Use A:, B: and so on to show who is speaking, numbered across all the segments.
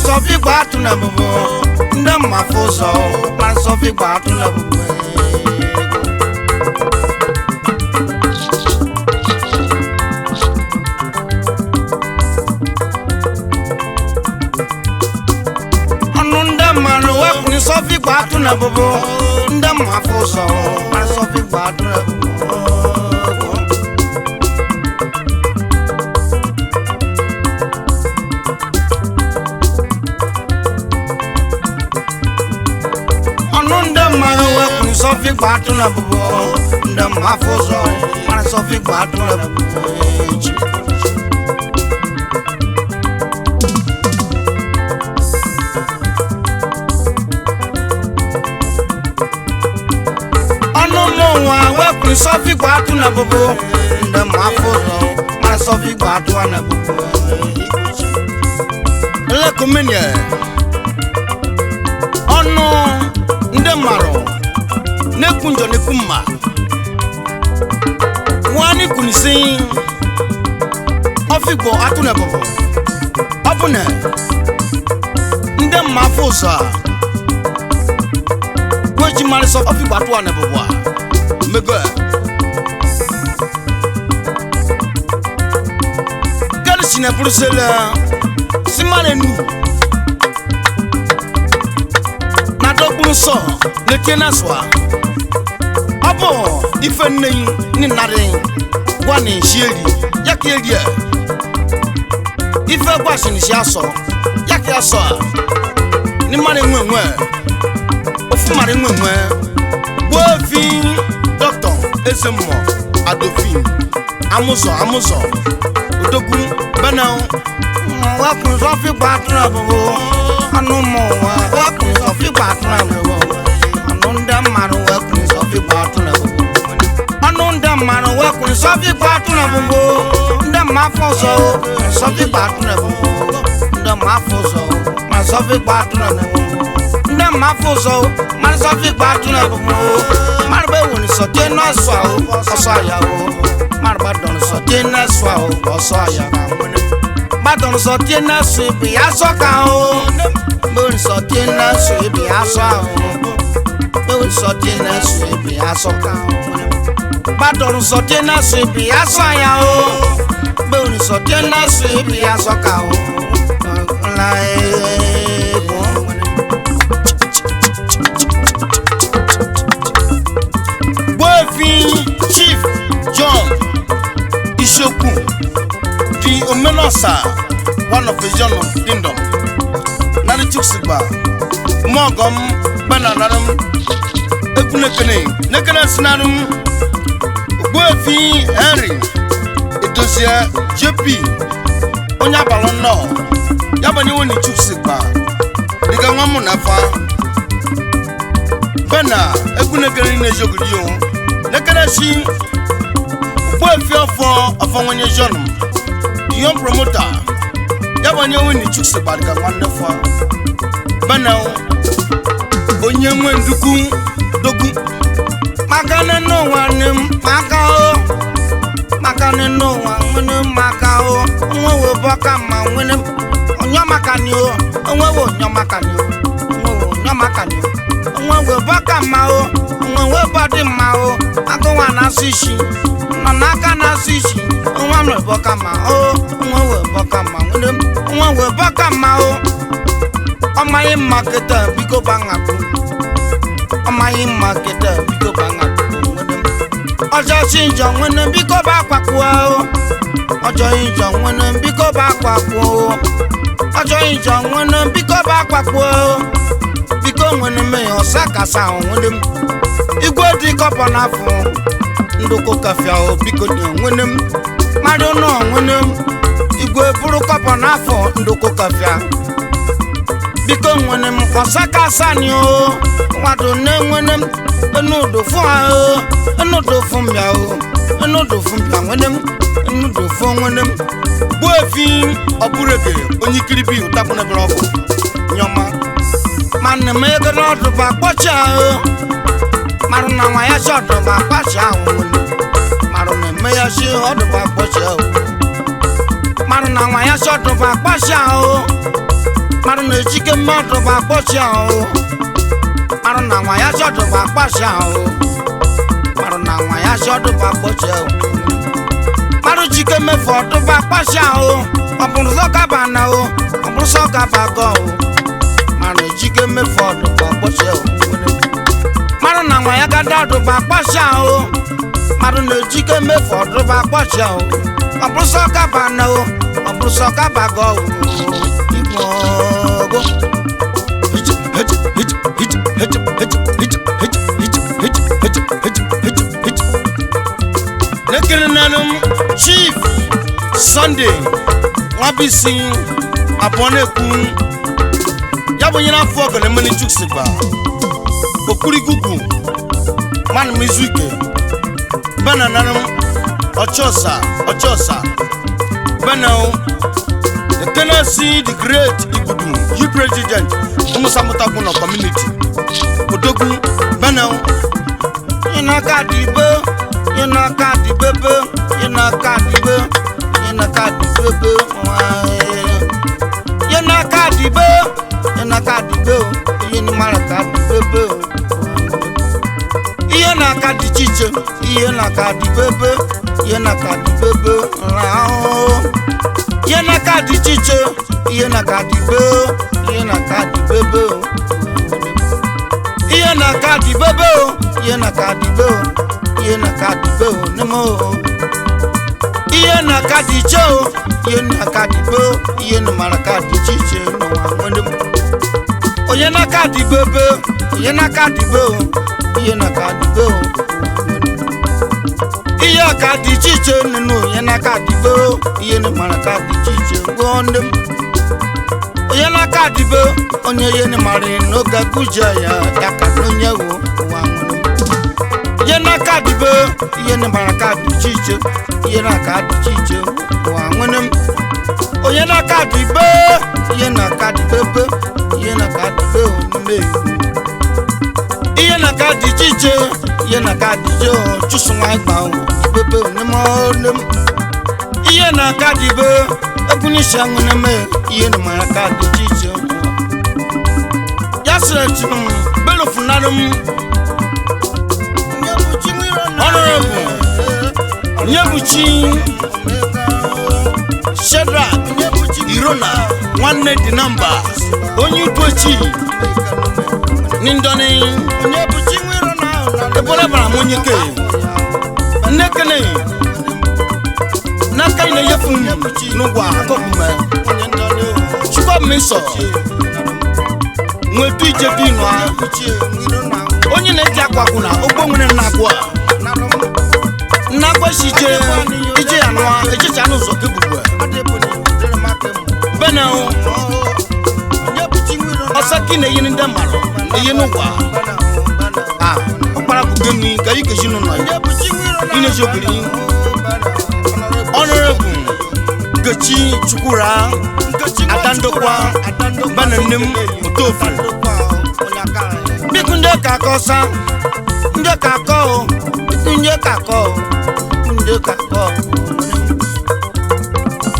A: Sofi batu na bubu, nda mafuzo, man sofi batu na bubu. Anunda manu wakuni sofi batu na bubu, nda mafuzo, man sofi batu na bubu. Sofi batu na bubu, nda mafuzo, man sofi batu na bubu. Wakuni sofi batu na bubu, nda mafuzo, man sofi batu na bubu. Le kuminye, ono nde maro. Nekunjo nekuma wani kunisi ofigbo atune bobo opune nde mafusa weji maliso ofigbo atwane bobo mego sine Bruxelles simalenu na dokunu so ne tiena soa abo ife nei ni nare wani shieri yakierie ife gwashini siaso yaki aso ni mare nwenwe ofu mare nwenwe bofi doctor Ezemo Adofin amuzo odogu banao wa kun so fi gbadura bobo anu mo wa kun so fi gbadura bobo anu nda maru wa kun so fi gbadura bobo anu nda maru wa kun so fi gbadura bobo nda mafoso so fi gbadura bobo nda mafoso ma so fi gbadura bobo nda mafoso ma so fi gbadura bobo marbe woni so te no so o ya o marba don so te na so o so ya badon so te na so bi asoka o bon so te na so bi aso o bon so te na so bi asoka o badon so te na so bi aso ya o bon so te na so bi asoka o la Chief John Ishoku, the Omenosa, one of the John of the Kingdom. Nari Chuksiba, Mogom, Bananarum, Epunekene, Nekana Sinarum, Boefi, Henry, Edosia, JP, Onyabalon, Yabani Chuksiba, the Gamamunafa, Bena, Epunekene Jogudio. Nekanashi Boefi of one John, the young promoter. Yabanya wini Chuksiba, the wonderful Banao Onyamu Dogu Makana no one, Macao Makana no one, Macao, Owo Bakama, Winnem, Onyamakano, Owo Yamakano, Yamakano, Owo Bakamao, Owo Badi Mao. Akwana sishi nanaka na sishi nwa Bakama o nwa Bakama nwa Bakama o amaghị maketa biko bangaku amaghị maketa biko bangaku ọjọ sinjo nwene biko ba kwakwa o ọjọ́ ìjọ nwene biko ba kwakwo ọjọ́ ìjọ nwene biko ba kwakwo biko nwene me osakasa nwene igwe dị kọpọ n'afọ ndụkọ kafia o biko dị nwene mmadụ nọ nwene igwe bụrụ kọpọ n'afọ ndụkọ kafia biko nwene osakasa ni o wado ne nwene enudo fún a o enudo fún mi a o enudo fún mi a nwene enudo fún nwene bu efi oburege onye kiribi utapuna broko nyoma man me go do ba pocha o maru na wa ya shodo ba pocha o maru me ya shi hodo ba pocha o maru na wa ya shodo ba pocha o maru na chike modo ba pocha o maru na wa ya shodo ba pocha o maru na wa ya shodo ba pocha o maru chike me fodo ba pocha o oburu so ka ba na o oburu so ka ba go o maru chike me fodo ba pocha o maru na wa ya ga do ba pocha o maru na chike me fodo ba pocha o oburu so ka ba na o oburu so ka ba go o ibogo Nekenanum Chief Sunday Wabisi Aboneku Yabonyina Fogo na mani Juxiba Okuri Gugu Man Mizuike Bananum Ochosa Banao the Tennessee the great Ibudu you president Umusamutakuno community Odogu Banao Inakadibo Inakadibebe Inakadibe Inakadibebe Inakadibe Inakadibe Inakadibebe Inakadichiche Inakadibebe Inakadibebe Inakadichiche Inakadibe Inakadibebe Inakadibebe Inakadibe Inakadibe nemo Inakadicho Inakadibe Inakadichiche no wonemo Inakadibebe Inakadibe Inakadibe Inakadichiche no Inakadibe Inakadichiche wondem Inakadibe onye Inamari no gaguja ya yakanonyewo wangone Inakadibe Inamarakachiche Inakadichiche wangone Inakadibe Inakadibebe Inakadibe onme Inakadichiche Inakadijo chusunwa igba bebe onemo Inakadibe Ekunisha ngone Inamarakachiche Yasretum belofunadum Honorable Nyebuchi Shadrach Irona Nwanne di number Onye Utochi Nindone Nyebuchi Irona Ebola bara monyeke Nekene Naka ina yefu Nugwa Kokume Chukwa miso Mwetu ije dinwa Onye na-eji akwakuna ogbo nwere nnagwa Nnagwa shije ije anwa ejecha n'ụzọ kebugwe Benao Osaki na eyi ndị mmadụ eyi n'ụwa ọkpara bụ gemi ka yi keji n'ụlọ ya Ineji obiri Honorable Nkechi Chukwura Adandokwa Banannem Otofu Bikunde kakosa Nde kako Kunje kako Kunje kako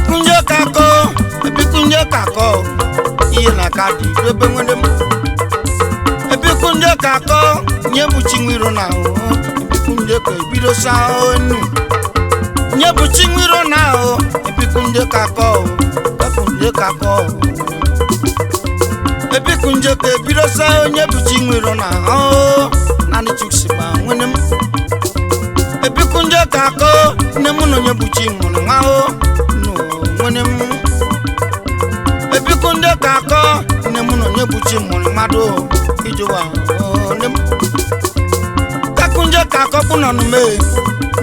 A: Kunje kako Ebi kunje kako Iye nakadi Bebe mwendem Ebi kunje kako Nyebuchi nwiro na o Ebi kunje ko Ebido sa onu Nyebuchi nwiro na o Ebi kunje kako Kunje kako Ebi kunje ko Ebido sa Nyebuchi nwiro na o Nani chuksiba mwenem Ebi kunje kako Nemuno nyebuchi mwona o kako nemuno nyebuchi mmadụ ijowa nem kakunje kako kuna nume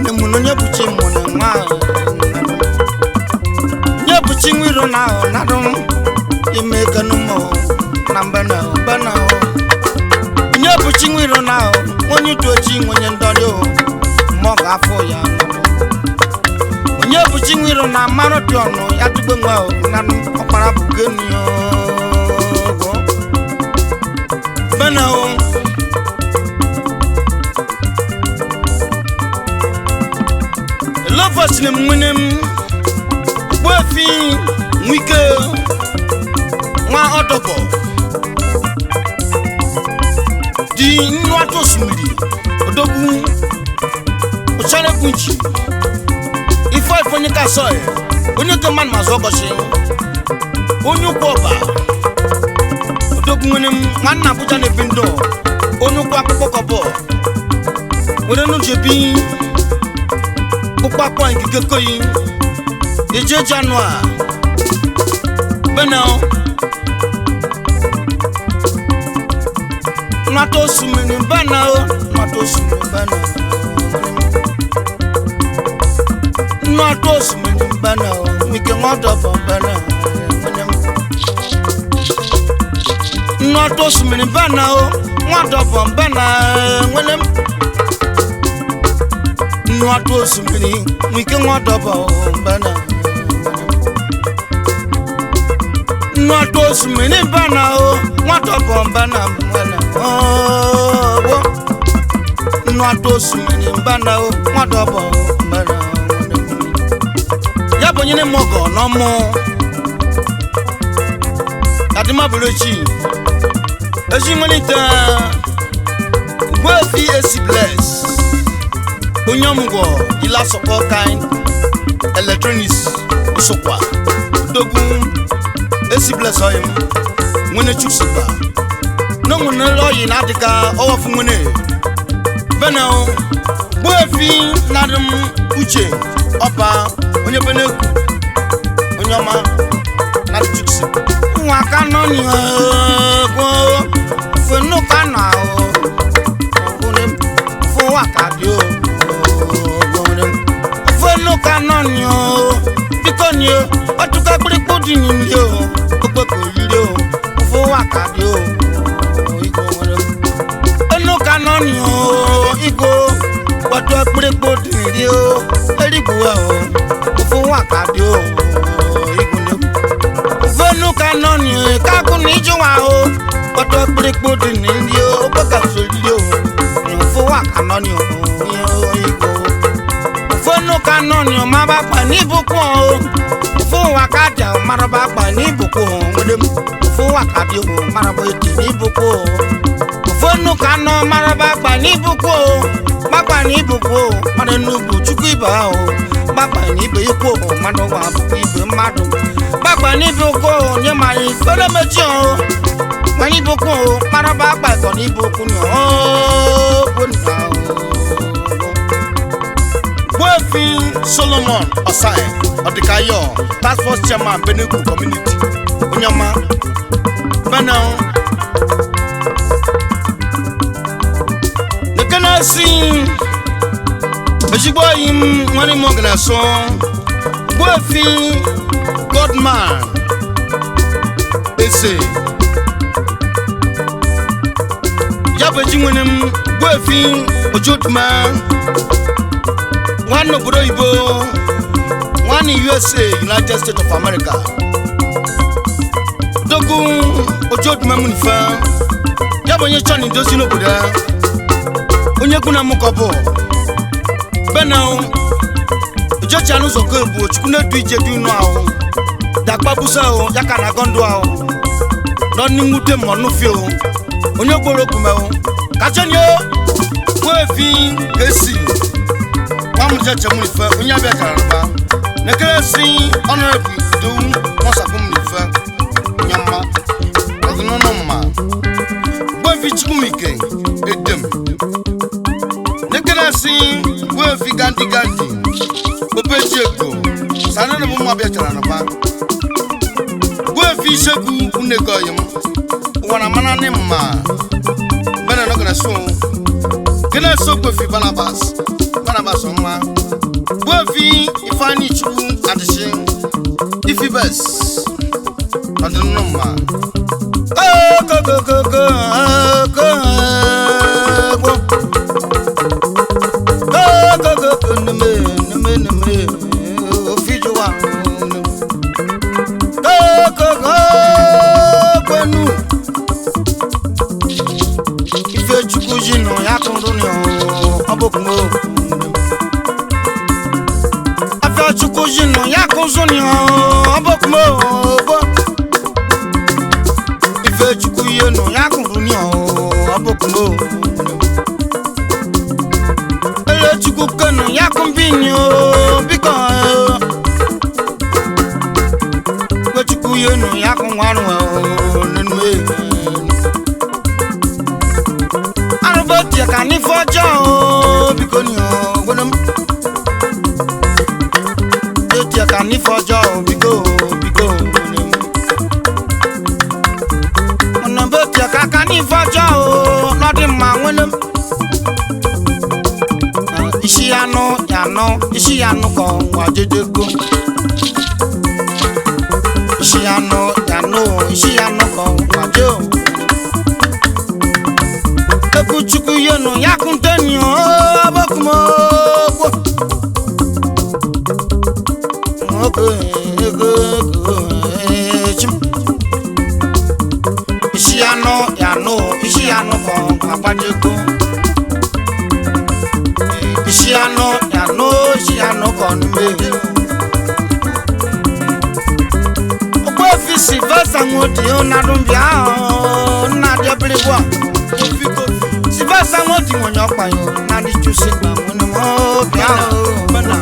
A: nemuno nyebuchi nwa nyebuchi nwiro na nadum ime kanumo na mbana bana nyebuchi nwiro na onye tochi onye ndori mo gafo ya nyebuchi nwiro na marathon ya tugbe nwa na okpara bugeni go bana lovers ne munem bofi wike nwa odoko di nwa to sumiri odogu ochare kunchi ifo onye ka so e onye ke man mazogoshi onye kwoba odogu nwene man na Abuja ne bindo onye kwa kokobo were no jebi popapa ngige koyi eje January benao nato sumini benao nato sumini benao nato sumini benao mike ngodo benao nato sumini benao ngodo benao wenem nato sumini mike ngodo benao nato sumini benao ngodo benao bo nato sumini benao ngodo benao ya bonyene mogo no mo adima bolochi eji monita wealthy AC bless onyamugo ila support kind electronics usokwa dogun AC bless oyim nwene chusiba no nwene loyi na dika owofu nwene benao wealthy nadum uche oba onye beneku onye ọma na chuksi nwa kanu ni go funu kana o ogunem fu wakadi o ogunem funu kana ni o bikoni o otuka gbiripo di ni o ogbe ko yire o fu wakadi o igo ogunem enu kana ni o igo otuka gbiripo di ni o erigbuwa o fu wakadi o igune venu kanoni kakuni jowa o oto gbiripo di ni o baka sori o fu wakanoni o igo venu kanoni o ma ba pa ni bukun o fu wakadi o ma ba pa ni bukun o ngedem fu wakadi o ma ba ti ni bukun o venu kano ma ba pa ni bukun o ma pa ni bukun o ma nu bu chukwu iba o baba ni be ko mado wa ibe mado baba ni be ko nye mai fele meji o mani be ko mara baba ko ni be ko no ko na Wealthy Solomon Osai Odikayo Task Force Chairman Beneku Community onyama banao nekana si ejigbo yim nwani mogna so Wealthy Godman ese yabeji nwenem Wealthy ojotuma one bro ibo one USA United States of America dogun ojotuma munifa yabonye chani dozi no boda onye kuna mukobo benao ojo chanu zoko bu chukune duje du no awo dakpa busa o yakana gondo awo no ni ngute mo no fi o onye gboro kuma o kajonyo Wealthy esi wamu jacha munifa onye abia karaba nekere si honorable do mosakum munifa nyama ogono ma Wealthy chikumike edem nekere si Wealthy gandi Obejeko sanana mu abia charana ba fi seku unego yim wana mana ne ma bana no gonna so gonna so go fi Barnabas onwa bo fi ifani chu adishin ifi bes adunu ma Chukujino yakunzunyo abokumo ife chukuyeno yakunzunyo abokumo ele chukukeno yakumbinyo biko we chukuyeno yakunwanu nenwe aruboti kanifojo biko ni gbonom can if for job bigo on number can if for job not in my window Ishiano go wajego Ishiano go wajo Ekuchuku yeno yakuntenyo abokumo Ishiano ko apajeko Ishiano ko nme Ogbo fi Sylvester Modi onadun bia na de blewa Sylvester Modi wonyo payo na di chusi gba woni mo bia bana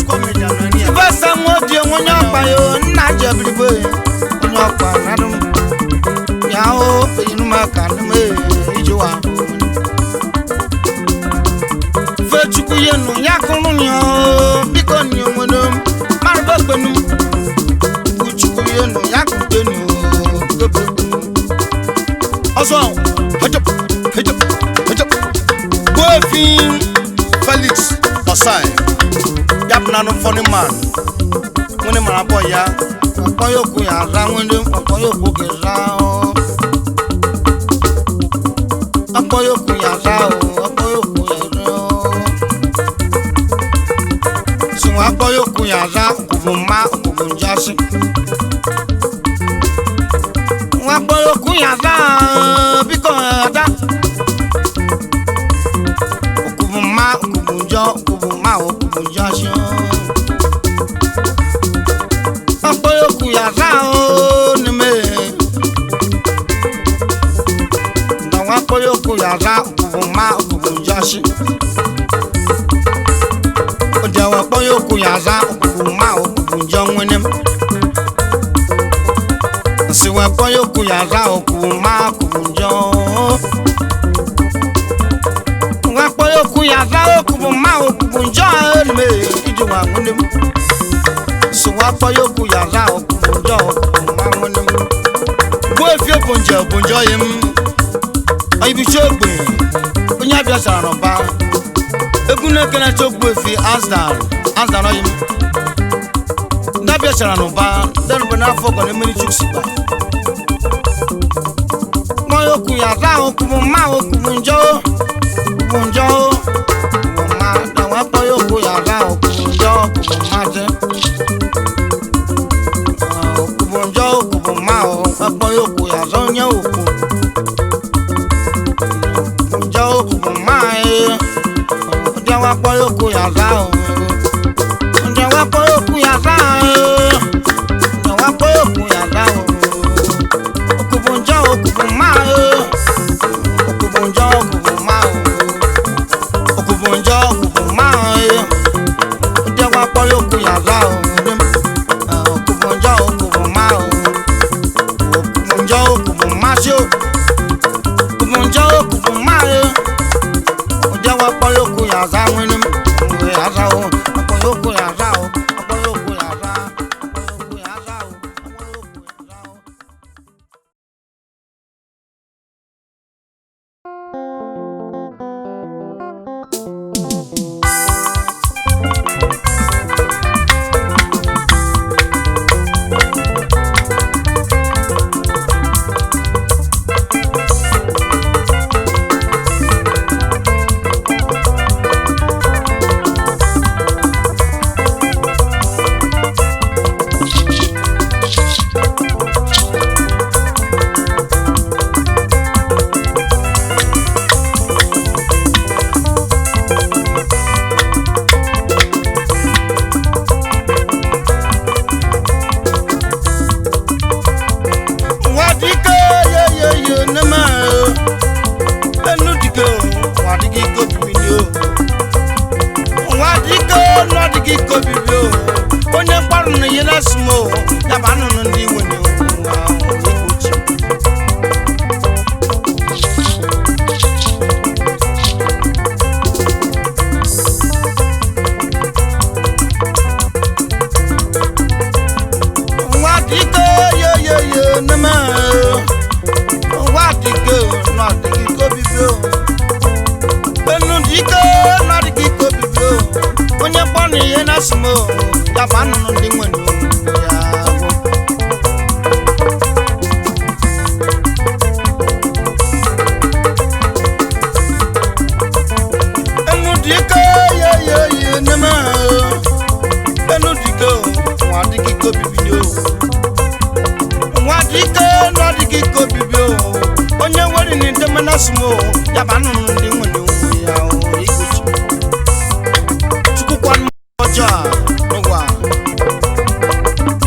A: comedy na ni Sylvester Modi wonyo payo na je blewa wonyo pa nadun yao inu makanme ijowa fechuku yenu yakununyo biko ni onwenu marbegbenu uchuku yenu yakundenu oso hejop Boyfin Felix Osai yapna no funny man woni mara boy ya okoyoku ya ra woni okoyoku ke ra Apoyoku ya ra Suwa apoyoku ya ra kubuma kubunjasi Apoyoku ya ra biko ada Kubuma kubunjasi Apoyoku ya ra nime Apoyoku ya ra kubunjasi Ojawa apoyoku ya ra kubunjongwenem Siwa apoyoku ya ra kubunjo Apoyoku ya ra kubunjo me ijuwa ngwenem Siwa apoyoku ya ra kubunjo ngwenem Boyfie bonjo yem Ibi chogbe onya bia sara ba egune kana chogbe fi asdan oyim da bia sara no ba dan bana fo ko ne meni chuksi ba moyo ku ya ra okumu ma okumunjo ma da wa moyo ku ya ra okumunjo ma je okumunjo ma o moyo ku ya ra nya oku Ojawa poyoku ya ra Ojawa poyoku ya ra Ojawa poyoku ya ra Okubunja okubuma Okubunja okubuma Ojawa poyoku ya ra Okubunja okubuma Okubunja okubuma Ojawa poyoku ya ra adịghị ka obibi o onye mkparụ na ihe na-esi m o ya bụ anụnụ ndị iwe na onye mkpọ na ihe na-asị m ya bụ anụnụ ndị nwere ya bụ enu dike ye neme enu dike nwa adịghị ka obibi nwa dike na adịghị ka obibi onye nwere na ndị na-asị m ya bụ anụnụ ndị nwere ya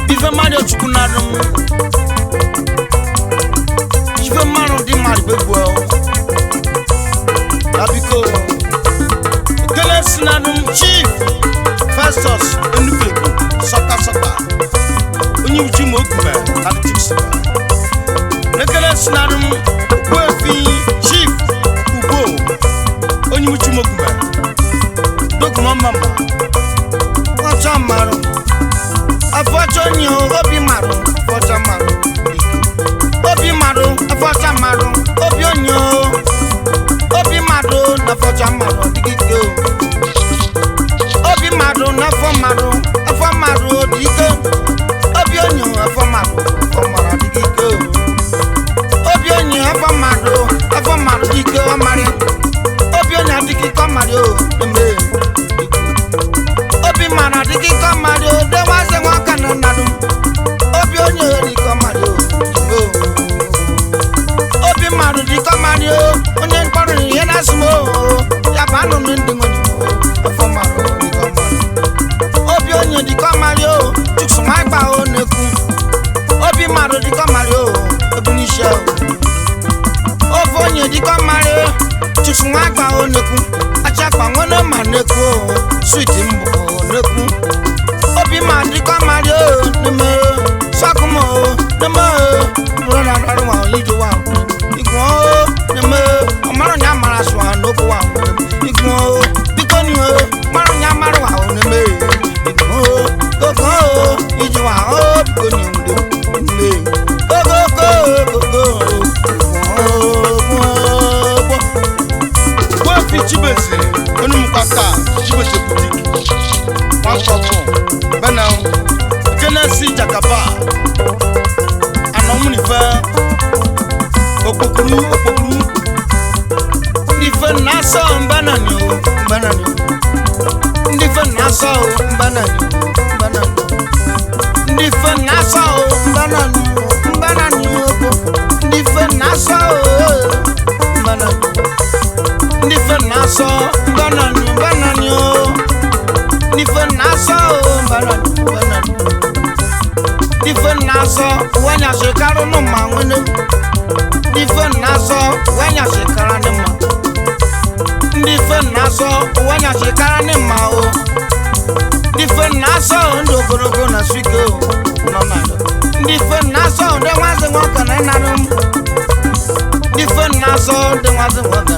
A: ife mmadụ chukwu na-adụ ife mmadụ dị mmadụ begbuo ya biko ekele si na-adụ Chief Festus Enubegu sọka onye uchi ma okume ekele si na-adụ Ogbuefi Chief Ugbo onye uchi ma okume doguma mama ọcha mmarụ afọcha onye obi marụ afọcha marụ obi marụ afọcha marụ obi onye obi marụ na afọcha marụ dịgide obi marụ na afọ marụ dịgide obi onye afọ marụ dịgide obi onye afọ marụ dịgide ọmarị obi onye adịgide ọmarị eme obi mana dịgị kọmarị dewaze nwaka na nnadụ obi onye ori kọmarị obi mmadụ dị kọmarị onye mkpọrọ ihe na-asụ m ya bụ anụnụ ndị nwere afọ marụ dị kọmarị obi onye dị kọmarị chukwu nwa ịgba na-ekwu obi mmadụ dị kọmarị ebunisi obi onye dị kọmarị chukwu nwa ịgba na-ekwu achakpa nwere ma na-ekwu switi mbụ n'ekwu obi ma dịkọ mmadụ n'ime sọkụmụ n'ime bụrụ na arụ nwa ijewa igwe n'ime ọmarụ nya mara sụa n'okwu wa igwe biko n'iwe marụ nya mara wa n'ime igwe gogo ijewa biko n'iwe n'ime gogo Ogbuefi Chibeze onye mkwaka Chibeze boutique Wankofo Benel Genesi Jakaba Anomunife Okpokuru Ndife naso mbanani Ndife naso mbanani Ndife naso mbanani Ndife naso mbanani Ndife naso mbanani Ndife naso mbanani Ndife naso wanya shekaru no mangwene Ndife naso wanya shekara ne ma Ndife naso wanya shekara ne ma o Ndife naso ndo gorogo na swiko no nado Ndife naso de waze ngoka na narum Ndife naso de waze ngoka na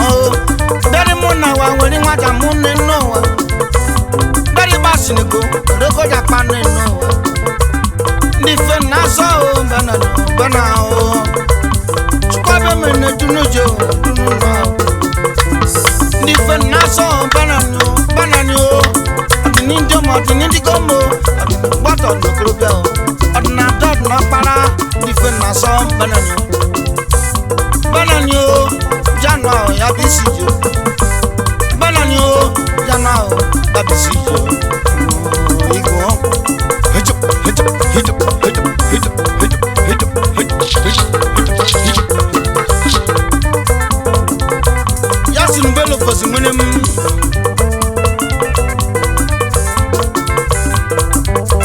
A: oh dari muna wa wori nwaja munne no wa dari basinigo roko ja panne no wa Ndife naso bana o chukwabe mene tunujo no Ndife naso bana o adini ndomo adini dikomo adini gbato no krobia o adina dot no para Ndife naso bana o jana o ya bisijo bana o jana o ya bisijo igwo Yasin Bello fosi mwene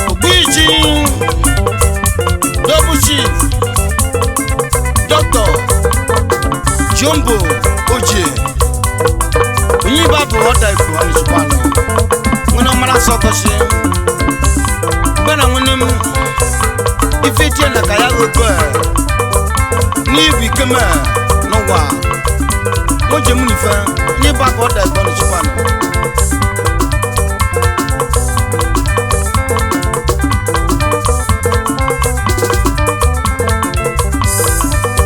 A: Ogbuefi Double Chief Dr. Jumbo Oje Onyiba bụ ọda ifu anyị chụkwanụ sokoshi bana munim ifetie na kaya gogo ni bi kema no wa mo je mu ni fa ni ba ko da ko ni chupana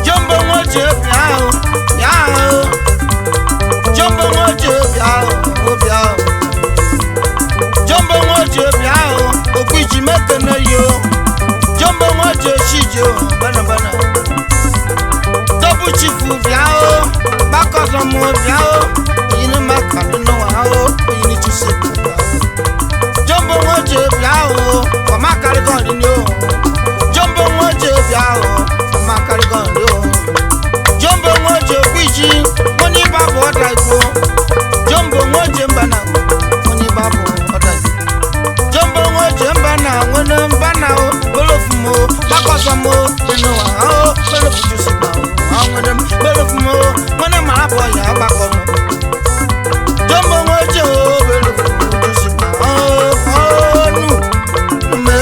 A: jombo mo je biao biao jombo mo je biao o biao jombo mo je biao o kwiji mekana yo jombo mo je shijo bana bana double chifu biao bakozo mo biao yin makado no hao yin chuse jombo mo je biao o makari go ni o jombo mo je biao o makari go ni o jombo mo je kwiji mo ni babo daigo jombo mo je mbana mo ni babo daigo jombo mo je mbana ngona mbana o bolofumo bakozo mo no hao bolofu chuse ngona bolofumo ngona marabo ya bakozo jombo mo je o bolofu chuse nu me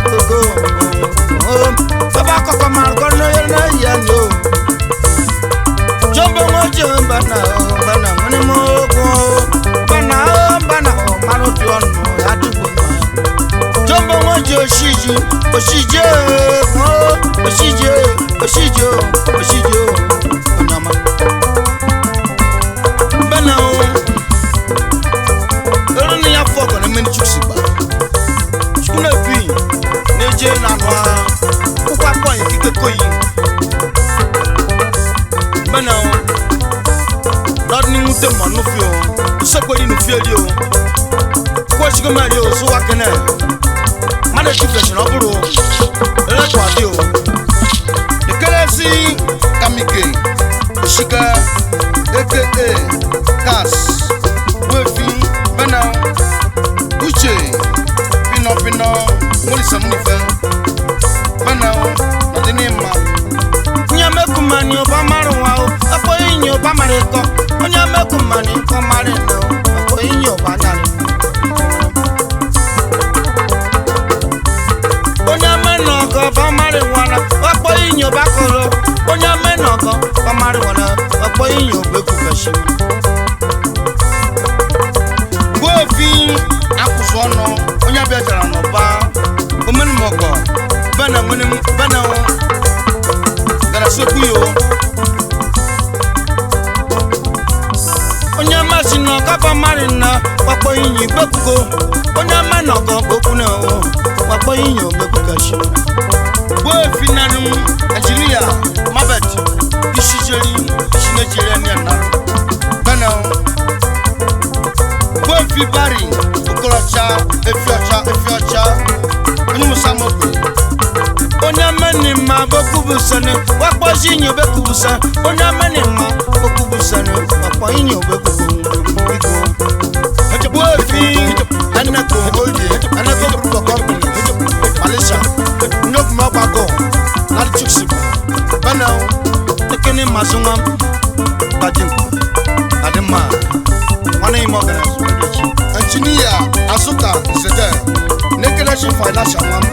A: gogo baba koko margo no yana yano jombo mo je mbana mbana ngone mo go bana bana maro tuono adugo jombo mo je oshiji oshije oshije oshije oshije onama bana o eroni ya fogo na meni chusiba chukuna fi neje na kwa kwa kwa ikike koyi bana o dodni mute manufio usekweli nufio kwa shigo mario so wakene mana education oburu eleto adio ekelesi kamike shika aka kas wefi bana uche pino mulisa munife bana nadinima nyamekumani obamaru wao apo inyo obamareko nyamekumani omareno apo inyo obanari onyamenogo bamariwana apo inyo bakoro onyamenogo bamariwana apo inyo bekukashi gofi akusono onyabetara no ba omenmogo bana ngene bana gara sokuyo onyamasino kapa marina apo inyo bekuko onyamenogo bokuna apo inyo bekukashi gofi nanu Nigeria mabet ishijeri ishinejiria ni ana bana gofi bari okorocha efiocha onyumusamokwe onyamani ma bokubusane wapo jinyo bekubusa onyamani ma bokubusane wapo inyo bekubusa gofi anako oje anako bruko company Malaysia nok mabago na chuksiba bana tekene mazunga bajin adema wana imogana engineer asuka zede nekeleshi financial mam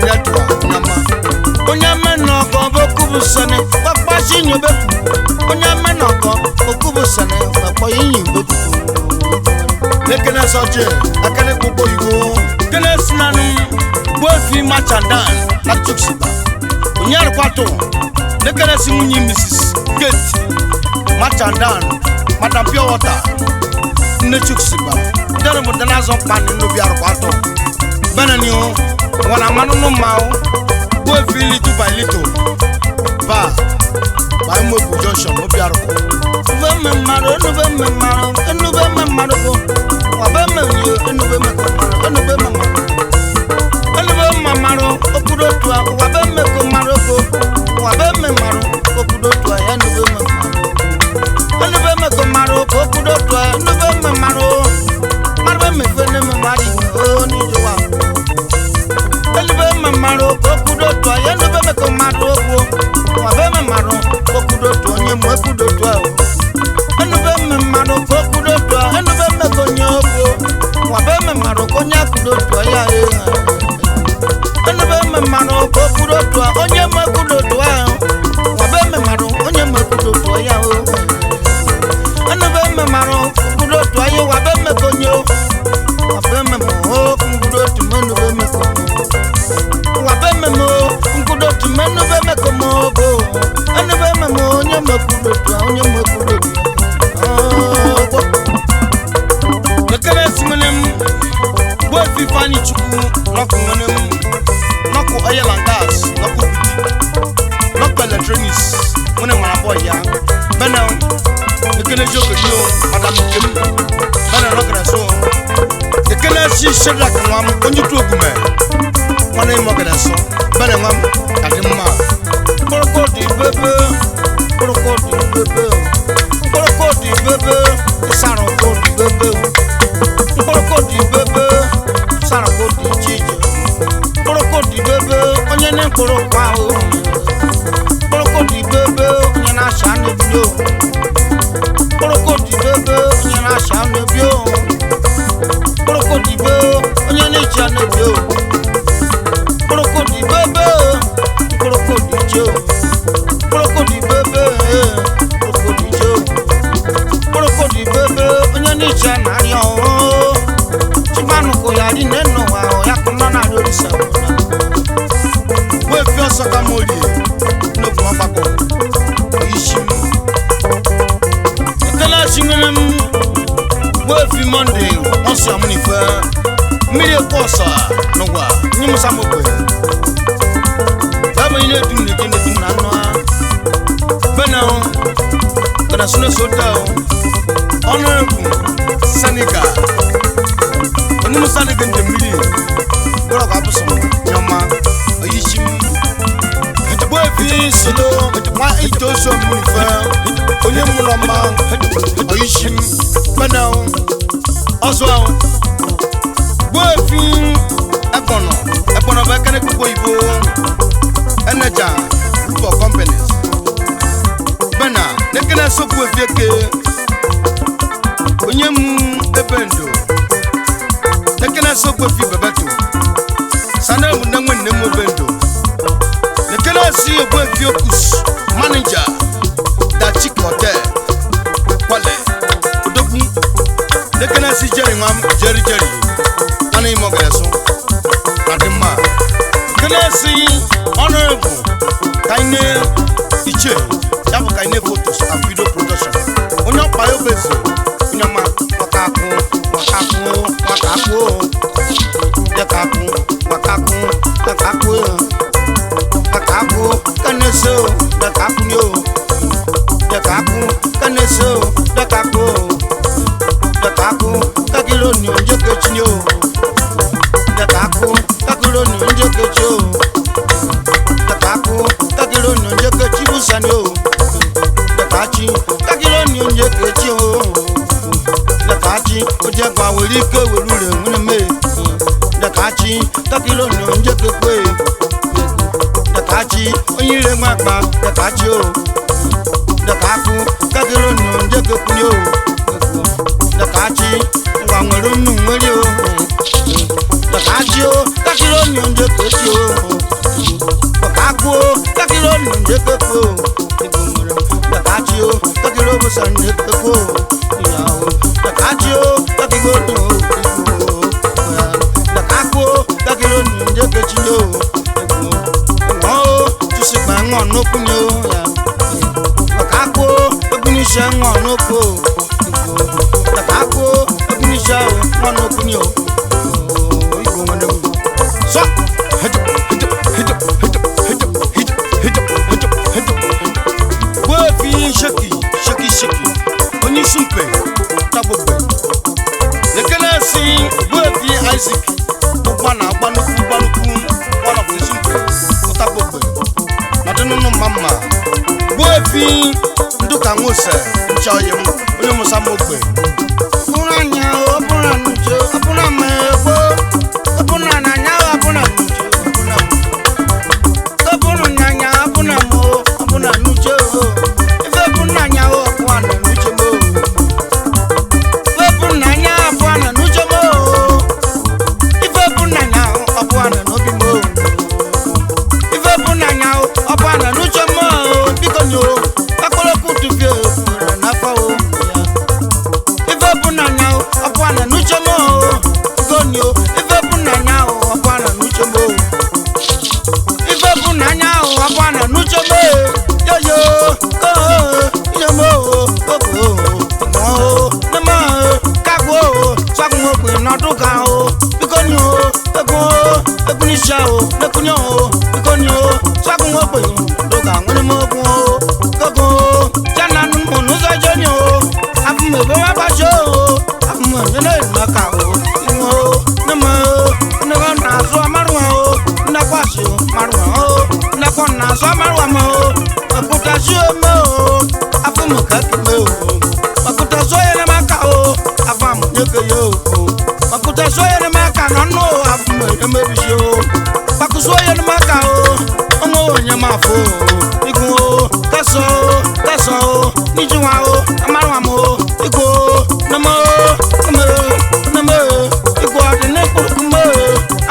A: netwa nyama onyama noko bokubusane papa jinyo beku onyama noko bokubusane papa yinyo beku nekene soje akane kubo igo kene sinanu bofi machandan na chuksiba unyar kwato nekene simunyi Mrs. Gate machandan madam pure water ne chuksiba dere mo dana zo pan no biar kwato banani o wana manu no mawo bofi little by little ba mo junction no biar ko vemme maro no vemme maro ko wa vemme yo no vemme ko no vemme maro okudo to wa vemme ko maro ko wa vemme maro okudo to ya no vemme ko maro okudo to no vemme maro vemme fene mari o ni jowa vemme maro okudo to ya no vemme ko maro ko wa vemme maro okudo to nye mo okudo to no vemme maro okudo to no vemme ko nyoko wa vemme maro Enebe mmemmanụ ka o kwuru otu a onye mekwuru otu ahụ wabe mmemmanụ onye mekwuru otu ya o enebe mmemmanụ kwuru otu anyị wabe mmekonye wabe mmemmanụ kwuru otu menube mmeko wabe mmemmo kwuru otu menube mmeko mogo enebe mmemmo onye mekwuru otu a onye mekwuru otu lekere simenem bo fifani chukwu nọkụ nwenem nọkụ oil and gas nọkụ biti nọkụ electronics nwene nwara boy ya bena lekere jokodio madam kem bena nọkere so lekere si shedrak nwam onye tu ogume nwane mọkere so bena nwam kadi mma korokodi bebe korokodi bebe korokodi bebe isaro kodi bebe korokodi bebe sara kodi chije korokodi bebe onye ne korokwa o korokodi bebe onye na sha ne bio korokodi bebe onye na sha ne bio korokodi bebe onye ne cha ne bio korokodi bebe korokodi jo korokodi bebe korokodi jo korokodi bebe onye ne cha na ri o chimanu ko ya ri neno wa o ya ko na lori sa we fi oso ka mori no ko ma ko ishim kala shinnem we fi monday oso amuni fa mire ko sa no wa ni musa mo pe ba mo ine dum ne kene dum na no bana o kana suno sota o honorable sanika oni musane gende mili bora ka buso nyama ayishim etbo fi silo etwa ito so munifa onye mulo ma ayishim bana oswa bo fi ebono ba kane ko ibo enaja group of companies bana nekena so bo fi ke onye mu ebendo nekena so ko fi bebeto sana mu na nwanne mu bendo nekena si ogbo fi okus manager da chick hotel kwale odogun nekena si jerry ani mo greso adima nekena si honorable kaine iche yabu kaine photos and video production onyo payo bezo nyama wakaku kaneso dakaku nyo dakaku kakilo nyo njekechi nyo dakaku kakilo nyo njekechi o dakaku kakilo nyo njekechi busani o dakachi kakilo nyo njekechi o dakachi ojegba weri ke werure nwene me dakachi kakilo nyo njekekwe dakachi onyire nwakpa dakachi o dakaku kakilo nyo njekekwe o dakachi ngwa nwere nnu nwere o dakachi o kakilo nyo njekechi o dakaku o kakilo nyo njekekwe o dakachi o kakilo bosa njekekwe o dakachio takigono dakako takilo nje kechinyo tusikwa ngono kunyo dakako okunisha ngono ko dakako okunisha ngono kunyo igomane so wefi shaki oni sumpe tabogbe lekele si wefi Isaac bana gbanuku one of the sumpe tabogbe madunu mama wefi nduka ngose nchaye onye musa mogbe kunanya opuna nje opuna mebo opuna nanya opuna nje opuna nanya opuna mo opuna nje ife opuna nya opuna nje mo ife opuna nya opuna nje mo ife opuna ekunisha o nekunyo o ikonyo sagun ope loga ngoni mogun o gogo jana nu monu so jonyo afume bo wa ba jo afume nyele maka o inwo nemo nego na so marwa o na kwashi marwa o na kona so marwa mo akuta jo mo afume ka kime o akuta so yele maka o afamu nyeke yo makuta so yele maka no afume emebijo pakuso yele maka o onwo nyamafo igun o kaso nijuwa o amarwa mo igo namo igo adene kurukumo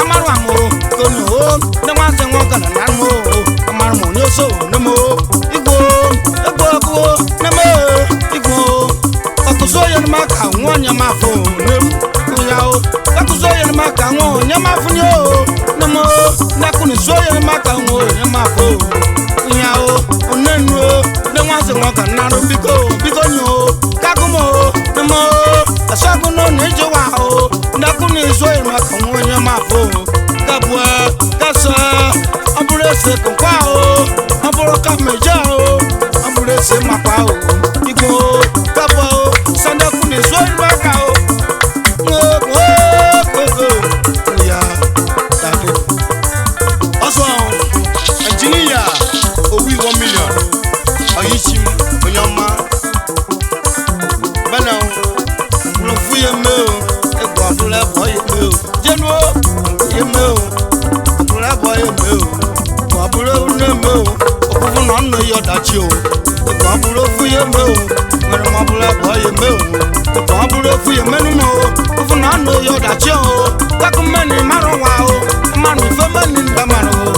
A: amarwa mo kono o nwa se won kana na mo amarmo ni so namo igo namo igo pakuso yele maka won nyamafo nem yao pakuso yele maka won nyamafo ni o namo nakuni so yele maka won nyamafo yao onenu de wan se won kan na biko nyo kagumo namo asaguno ni jewa o nakuni so yele maka won nyamafo kabwa kasa abure se kwa o aburo ka meja o abure se mapa o igo kabwa o sanda kuni so yele maka o ya dade also engineer owi 1 million oyichim onyoma bana lo fuye me o ego abule boy me o jenu ye me o abule boy me o ko abule une me o okufu na nno yo dachi o ego abule fuye me o mere mo abule boy me o ko abule fuye menu mo okufu na nno yo dachi o takumeni marwa o manu femeni ndamaro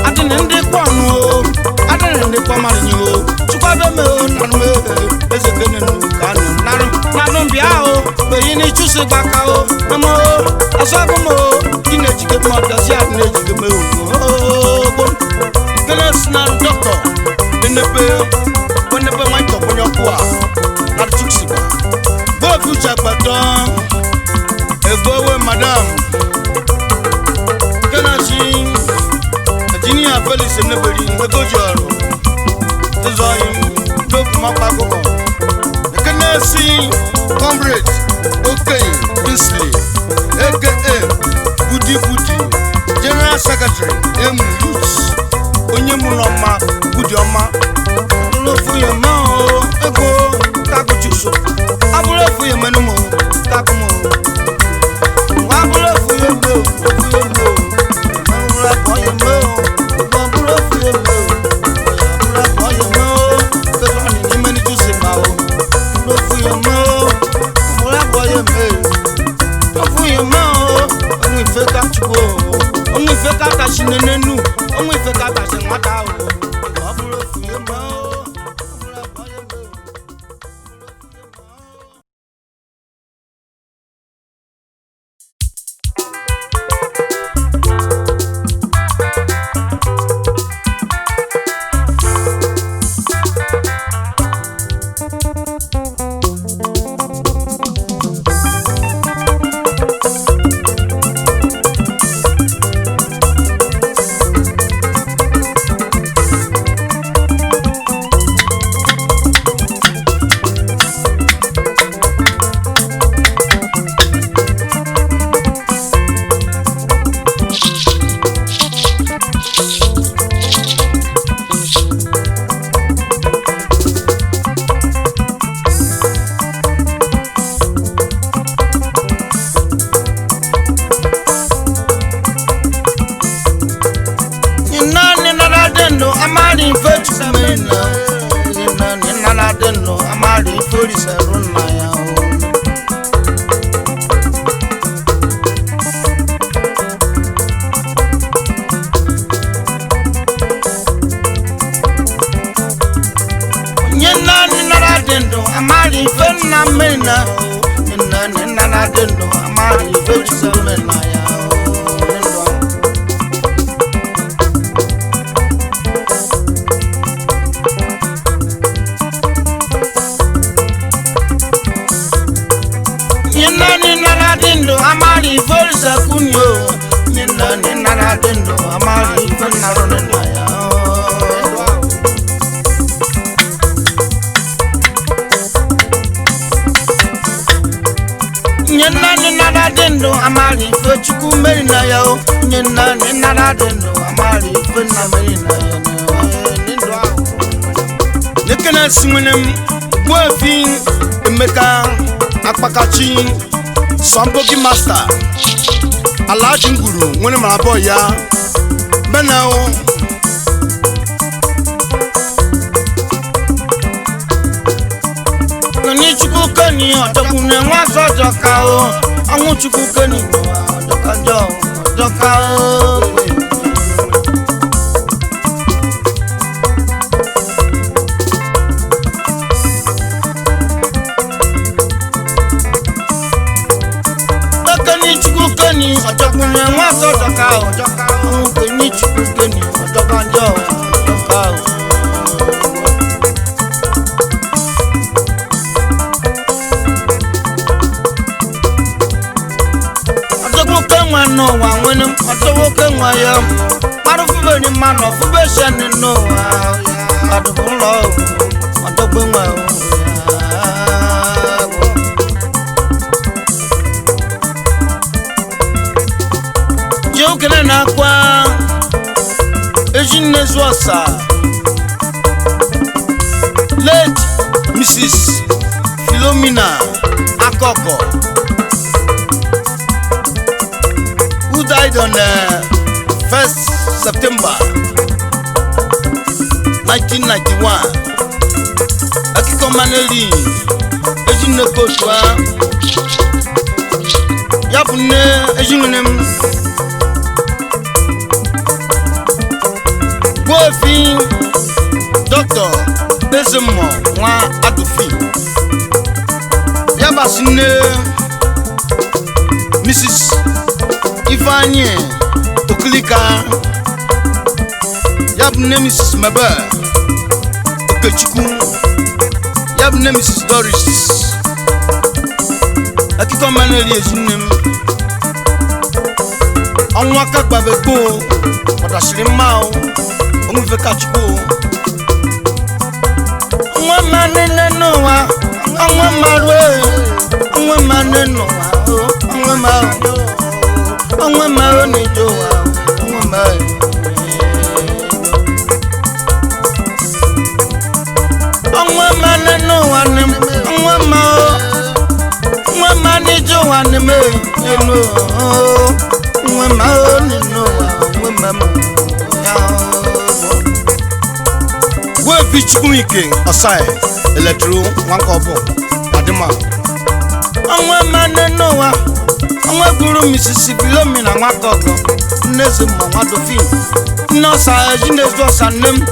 A: atini ndi kwanu o atini ndi kwamarinyo o chukwabe me o nanu me ezekene nu kanu nanu bia o beyi ni chusi gbaka o namo asagumo kinejike mo dasi atinejike me o kene sna doctor nenepe wan to ponyo kwa na chusi ba go future gbadan egowe madam kenachi engineer Felix neberi egojoro design do mapa gogo kenesi comrade okay Bisley aka Budi general secretary emus onye munoma Budi oma lo fuye ma o ego kakuchuso abule fuye menumo kakumo abule fuye mo abule fuye mo abule fuye mo abule fuye mo kezani ni meni chusi ma o lo fuye mo abule fuye mo fuye mo oni feka chugo oni feka ta shinenenu oni feka ta shenwata o abule fuye mo abule fuye mo. Nina dendo amali fe chuku meri na ya o nyina ni nara dendo amali fe na meri na ya ni ndo a nekena simwenem bofi emeka akpakachi swambogi master alaji nguru nwene marabo ya bena o ni chuku kani odokune wa so joka o awon chuku kani joka jo joka o kani chuku kani odokune wa so joka o joka o kani chuku kani joka jo joka o no wa when otowo kenwa ya arufube ni mano fube shani no wa adubulo otogbe nwa jo kene na kwa ejinne zosa late Mrs. Philomena Akoko died on 1st September 1991. Akiko maneli ejinne kotwa yapune ejinnem bofi Dr. Ezemo wa Adofi yabasine Mrs. Ifanye Oklika yabne Mrs. Mebe Okechukwu yabne Mrs. Doris akiko maneli ejinem onwa kakpa begbo odasiri mao onwe kachukwu onwa manene nowa onwa marwe onwa manene nowa onwa mao onwe maro ni jowa onwe maro onwe mane no wane onwe mani jowa ni me eno onwe maro ni no onwe mamo we bichukwu ike osai electro wankobo adima onwe mane no wa onwe guru Mrs. Philomena Akoko neze mo Adofi no sa ejine zo sanem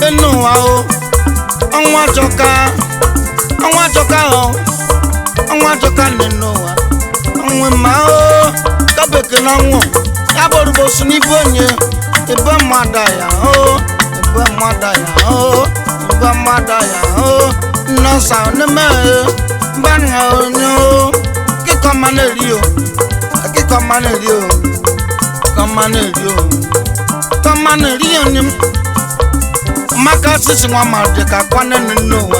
A: enu wa o onwa joka o onwa joka nenu wa onwe ma o kabeke na nwo ya borubo suni bonye ebe mada ya o ebe mada ya o ebe mada ya o no sa ne me banga o no Come on, Elio. Come on, Elio. Come on, Elio. Come on, Elio. Makasi singwa marjeka kwa nene no wa.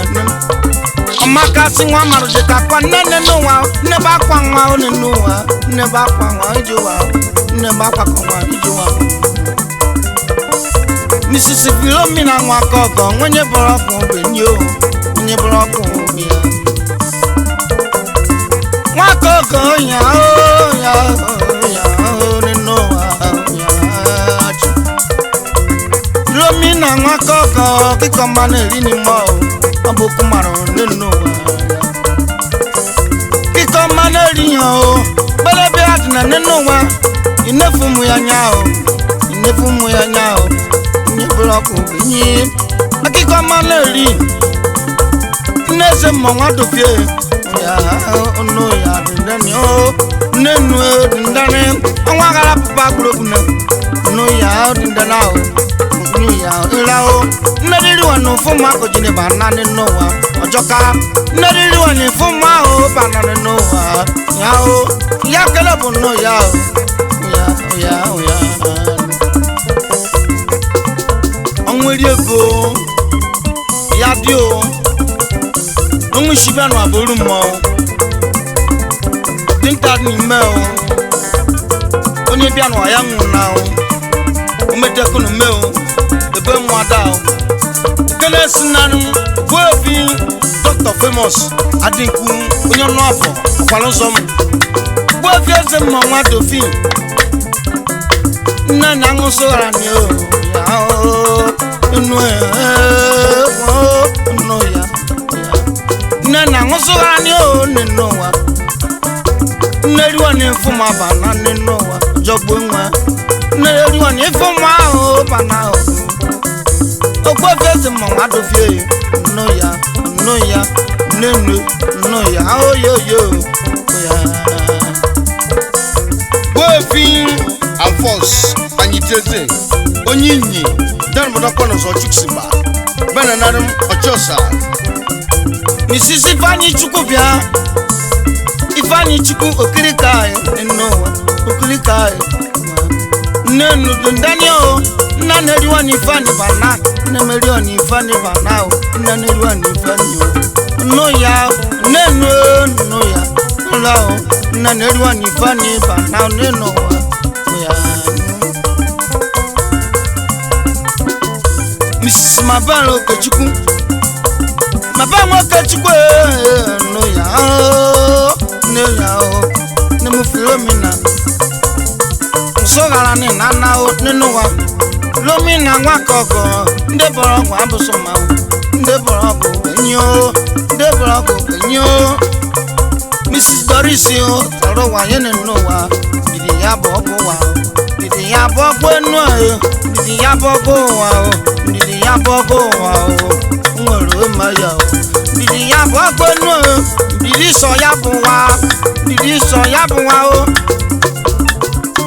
A: Makasi singwa marjeka kwa nene no wa. Neba kwa ngwa no wa. Neba kwa ngwa ijowa. Neba kwa ngwa ijowa. Mrs. Philomena Akoko mwenye boroko benyo. Mwenye boroko benyo. Akoko ya neno ya Philomena Akoko kiko maneli ni mo aboku maro neno kiko maneli yo belebe atina neno wa inefumu ya nyao ni bloku ni kiko maneli neze mo Adofi ya no ya dindani o nenu dindani anwa gara papa group no ya dindana o no ya ila o neri wanu fuma ko jine banane no wa ojoka neri wanu fuma o banane no wa ya o ya kele bu no ya o ya onweri ego ya dio onwe shibanu aboru mo tinta ni meo onye bia no ya nwuna o omedeko no meo ebe mwada o kene sinanu bofi Dr. Famous adinku onye no afọ kwalonsom bofi eze mmanwa Adolphine na nguso rani o ya o no ya na nguso rani o no wa neriwa ni fuma bana neno wa jogbo nwa neriwa ni fuma o bana o ogbo fese mo wa do fie no ya nenu no ya o yo ya bofi Alphonse anyiteze onyinyi dan mo kono so chuksimba bana narum ochosa misisi fani chukubia ifani chuku okirika enowa okirika nenu daniel na neriwa ni fani bana na meriwa ni fani bana na neriwa ni fani no ya nenu no ya lao na neriwa ni fani bana nenu ya Mrs. Mabalo Kachuku Mabamo Kachuku no ya ne mu Philomena so gara ni nana o ninu wa Philomena wa koko nde boro wa abusoma nde boro ko enyo nde boro ko enyo Mrs. Doris o toro wa yen no wa didi ya bobo wa didi ya bobo no ayo didi ya bobo wa o didi ya bobo wa o ngoro ma ya o didi ya bobo no didi so ya bu wa o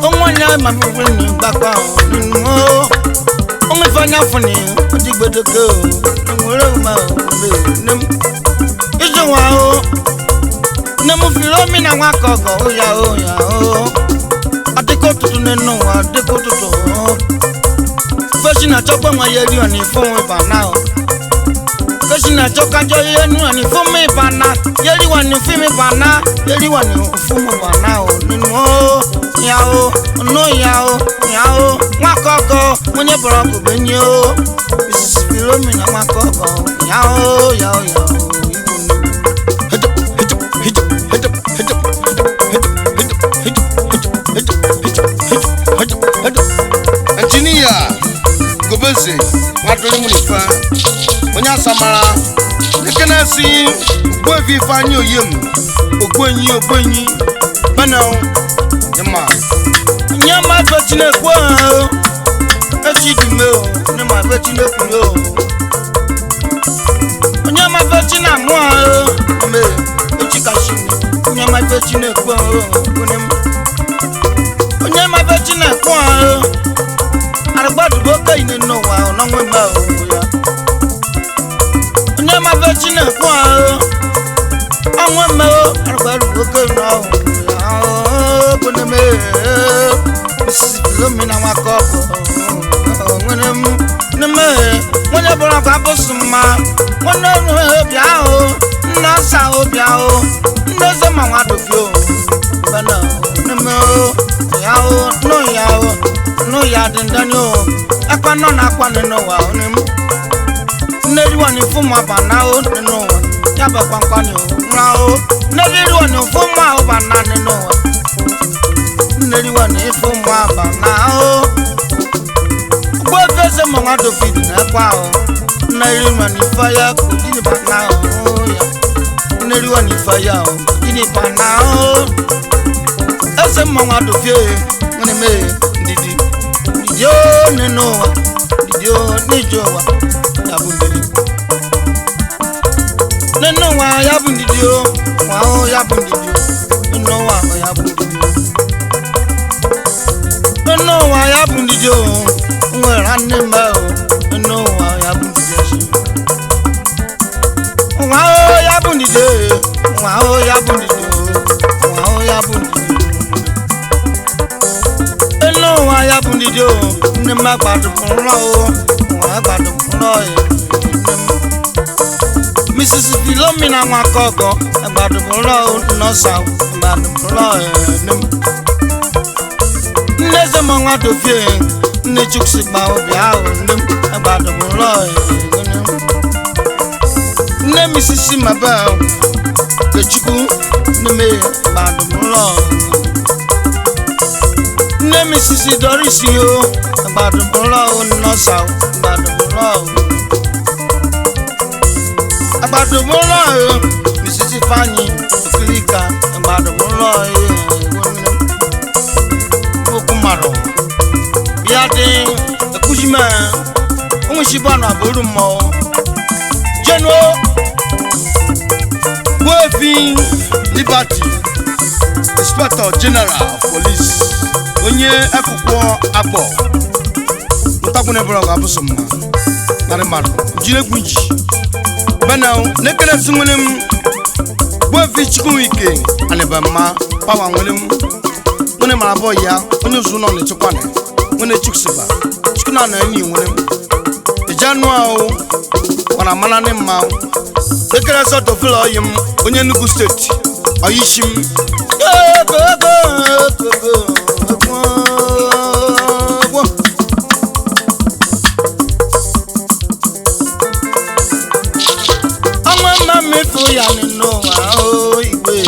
A: omonya ma mi ni gbagba o ninu o o mi fanya funi o ti gbedeke o ngoro ma o be nem ijo wa o nemu Philomena wa kogo o ya o adeko tutu nenu wa adeko tutu Feshina chokwa mwa yeri oni fomu bana o Feshina choka jo yeri oni fomu bana yeri wani fimi bana yeri wani fomu bana o ninu o ya o no ya o wakoko mwenye boroko benyo Mrs. Philomena wakoko ya o
B: Engineer Gobeze wadole munifa onya samara nekenasi gbovi fanyi oyem ogbenyi bana
A: nyama betine kwa echidume o nyama betine kuno nyama betine amwa me echikashini nyama betine kwa onem nyama betine kwa argbadu boka ine no wa onwe ma o ya nyama betine kwa onwe ma argbadu boka no ya kuneme Mrs. Philomena wakoko ngwenem neme mwenye bora kwa bosuma mwenye bia o nasa o bia o ndeze ma wa dofio bana neme ya o no ya dendani o akwa no na akwa no wa onem neri wani fuma bana o no wa ya ba kwankwa ni o nra o neri wani fuma o bana no wa neri wani fuma bana o gbo fese mo wa do fit na kwa o neri wani fire ko dini bana o ya neri wani fire o dini bana o ese mo wa do fie ngene me ndidi yo neno wa yo nijo wa ya bundidi neno wa ya bundidi wa o ya bundidi neno wa ya bundidi neno wa ya bundidi nwera nnemba o neno wa ya bundidi wa o ya bundidi wa o ya bundidi wa o ya bundidi no wa ya bundidi o ne ma gbadu fun o wa gbadu fun o Mrs. Philomena wa kogo
B: badu bolo no sa badu bolo nem neze manga do fie ne chuksi ba obia nem badu bolo nem misisi maba de chuku me badu bolo nem misisi dorisio badu bolo no sa badu bolo badu bolo misisi fanyi Afrika badu bolo okumaro biade ekujima onshibana borumo jeno Wefi Liberty Inspector General Police onye akwụkwọ akpọ ntakwune blog abusoma nare maro jilegwunji bana nekele sunwelem Wefi Chukwuike anebama pawa nwelem nwene marabo ya onye zuno ne chukwane nwene chuksiba chukuna na enyi nwelem ejanua wana mana ne ma ekele so to flo yim onye Enugu State oyishim Ama me fu ya ni no o igwe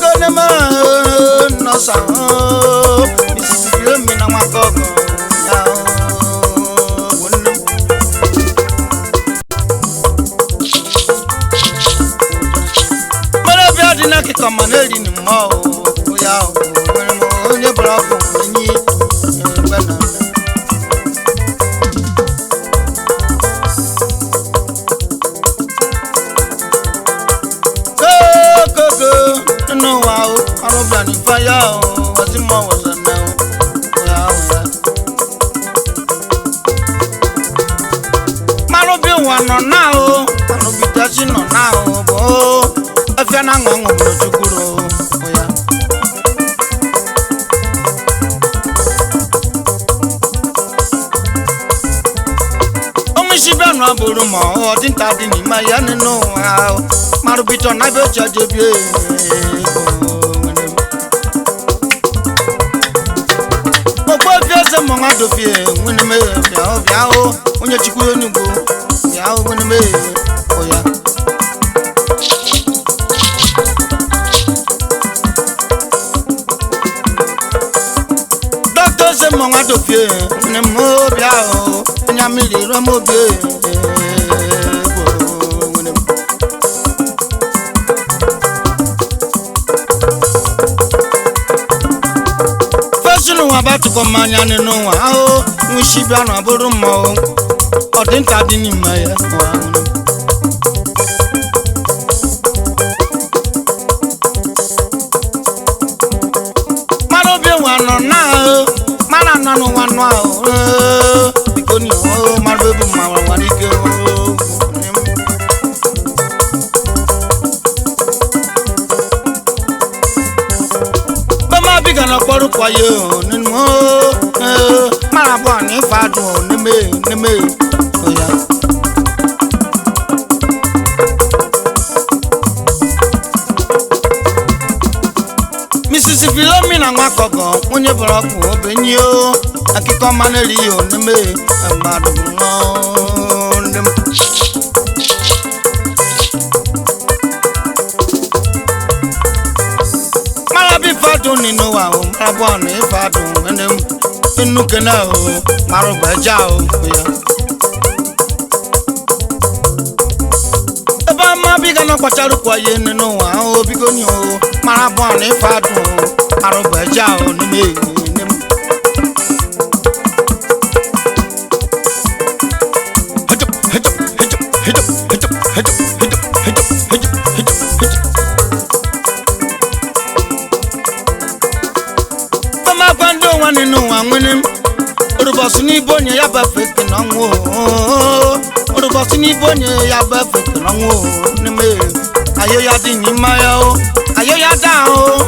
B: go ne ma no sa na makogo ya wonum mara bia dina ke kamaneli ni mo ya onye bravo ni bana go no wow aro bani fire wazimo wazana no now no bitaji no now bo afia na ngango bro chukuro oya omishiba no aburu mo odin tadi ni maya ni no marubito na be chaje bi gbogbo fiese mo ngado fie nwene me bia o onye chukwu Enugu ya woni me oya doctor se mo ngado fie ne mo bia o nya mi le ro mo bie fashion wa ba to ko manya ne no wa o nshi bia no aburu mo odin tadi ni maya maro bi wano na mana nanu wano bikoni maro bi mawa wanike bama biga na poru kwaye ninu mara bo ni fadu neme oya Mrs. Philomena Nwakogo onye boroku obenyi o akiko maneli o neme agbadu no ndem mara bi fadu ninu wa o mara bo ni fadu ndem inu kana o maro baja o oya ma biga na kwacharu kwa ye nenu wa o bigo ni o mara bo ni fadu maro baja o ni me Tama kwando wa nenu wa ngwenem Urubosu ni bonye ya ba feke na nwo Urubosu ni bonye ya ba feke na nwo Neme ayo ya di ni maya o Ayo ya da o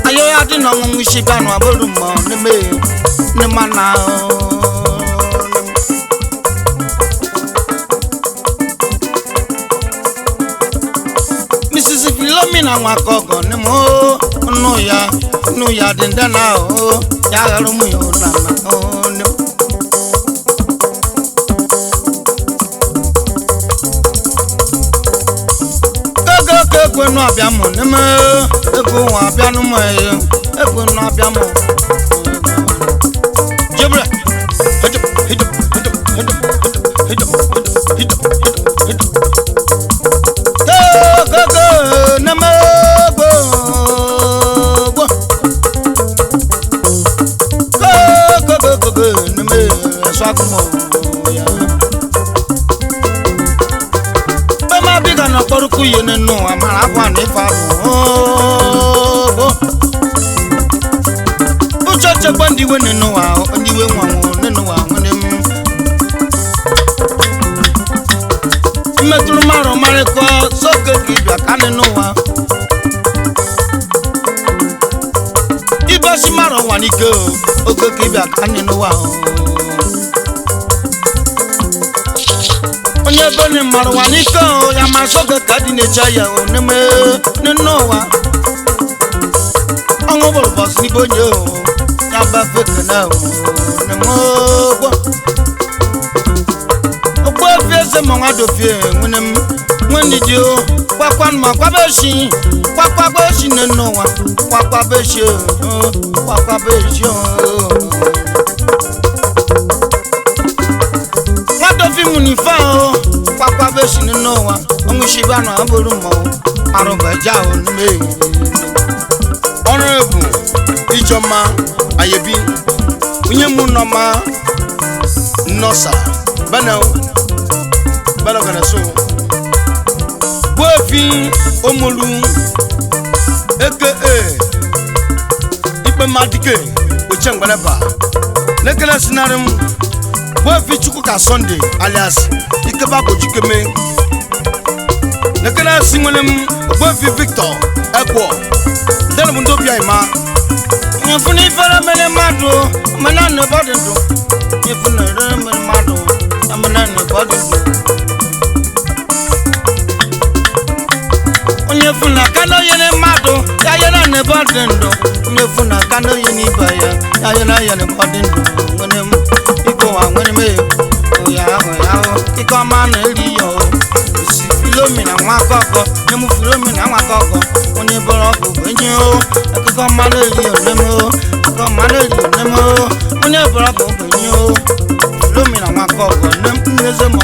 B: Ayo ya di na nwo Mwishi ganu aboru mo Neme Nema na o
A: Philomena Wakogo Nemo no ya didn't know Yarumu no Go no abiamo nemo ego abiano mo ego no abiamo Jebra hit go nemo go nemo swakumo ya Bama biga na poruku yene no amara kwa ni fa Uchoche bandi we no wa onyiwe nwa no wa ngene Metru maro mare ko soke kibya kane no wa Ibosi maro wanike oke kibya kane no wa Onye bene maro wanike ya masoke kadi ne chaya oneme no wa Ongo bol boss ni bonyo ya ba feke na nemo Fiese monga do fie ngunem ngwendi dio kwakwan ma kwabeshi kwakwabeshi nenowa kwakwabeshi Wato fi munifa kwakwabeshi nenowa ongushibana abulumo arobaja onme
B: Honorable Ijoma Ayebi unye munoma Nosa Banao Bala kana so Bofi omolu Ipe madike ochengwana ba Nekele sinarim Bofi chukuka Sunday alias Ikeba gojikeme Nekele singolem Bofi Victor Ekwo Dele mundo bia ima
A: Nyefuni fere mele madu Manane bodendo Nyefuni fere mele madu Manane bodendo Nyefuna kano yene madu ya yena ne bodendo Nyefuna kano yene baya ya yena bodendo Ngene iko wa ngene me oya iko mane liyo Philomena Wakogo nemu Philomena Wakogo oni boro ko benyo iko mane liyo nemu iko mane liyo nemu oni boro ko benyo Philomena Wakogo nemu neze mo